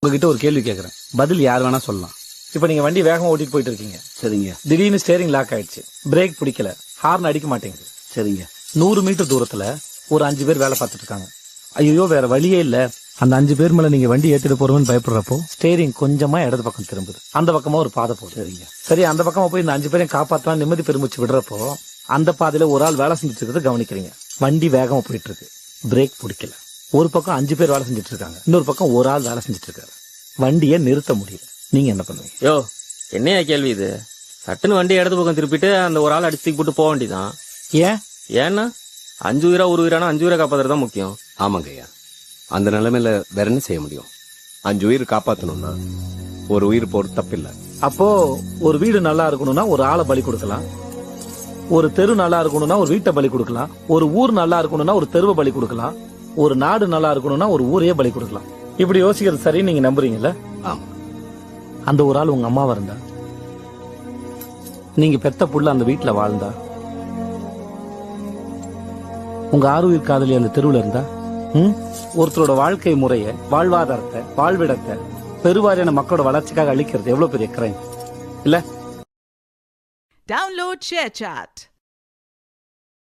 உங்ககிட்ட ஒரு கேள்வி கேட்கறேன், பதில் யார் வேணா சொல்லலாம். இப்ப நீங்க வண்டி வேகமா ஓட்டிட்டு போயிட்டு இருக்கீங்க. சரிங்க. திடீர்னு ஸ்டேரிங் லாக் ஆயிடுச்சு, பிரேக் பிடிக்கல, ஹார்ன் அடிக்க மாட்டேங்குது. சரிங்க. 100 மீட்டர் தூரத்துல ஒரு 5 பேர் வேலை பார்த்துட்டு இருக்காங்க. ஐயோ வேற வழியே இல்ல, அந்த 5 பேர் மேல நீங்க வண்டி ஏத்திட்டு போறோம்னு பயப்படுறப்போ ஸ்டேரிங் கொஞ்சமா இடது பக்கம் திரும்புது, அந்த பக்கமா ஒரு பாதை போகுது. சரிங்க. சரி, அந்த பக்கமா போய் இந்த 5 பேரையும் காப்பாத்தலாம் நிம்மதி பெருமிச்சு விடுறப்போ அந்த பாதையில ஒரு ஆள் வேலை செஞ்சுட்டு இருக்கிறத கவனிக்கிறீங்க. வண்டி வேகமா போயிட்டு இருக்கு, பிரேக் பிடிக்கல. ஒரு பக்கம் 5 பேர் வேலை செஞ்சுட்டு இருக்காங்க, இன்னொரு பக்கம் ஒரு ஆள் வேலை செஞ்சுட்டு இருக்காரு. வண்டியை நிறுத்த முடியல, நீங்க என்ன பண்ணுவீங்க? யோ, என்னையா கேள்வி இது? சட்டுன்னு வண்டி இடது பக்கம் திருப்பிட்டு அந்த ஒரு ஆள் அடிச்சு போட்டு போக வேண்டியதான். ஏன்னா 5 உயிரா 1 உயிரானா 5 உயிரை காப்பாத்துறது தான் முக்கியம். ஆமாங்க ஐயா, அந்த நிலைமையில வேற என்ன செய்ய முடியும்? 5 உயிர் காப்பாத்தணும்னா ஒரு உயிர் போறது தப்பில்லை. அப்போ ஒரு வீடு நல்லா இருக்கணும்னா ஒரு ஆளை பலி கொடுக்கலாம், ஒரு தெரு நல்லா இருக்கணும்னா ஒரு வீட்டை பலி கொடுக்கலாம், ஒரு ஊர் நல்லா இருக்கணும்னா ஒரு தெருவை பலி கொடுக்கலாம், ஒரு நாடு நல்லா இருக்கணும்னா ஒரு ஊரையே பலி கொடுக்கலாம். இப்படி யோசிக்கிறது சரி, நீங்க நம்புறீங்கல்ல? ஆமா. அந்த ஒரு ஆள் உங்க அம்மாவா இருந்தா, நீங்க பெத்த புள்ள அந்த வீட்டுல வாழ்ந்தா, உங்க ஆறுயிர் காதலி அந்த தெருவுல இருந்தா, ஒருத்தரோட வாழ்க்கை முறைய, வாழ்வாதாரத்தை, வாழ்விடத்தை பெருவாரியான மக்களோட வளர்ச்சிக்காக அளிக்கிறது எவ்வளவு பெரிய கிரைம் இல்ல? Download ShareChat.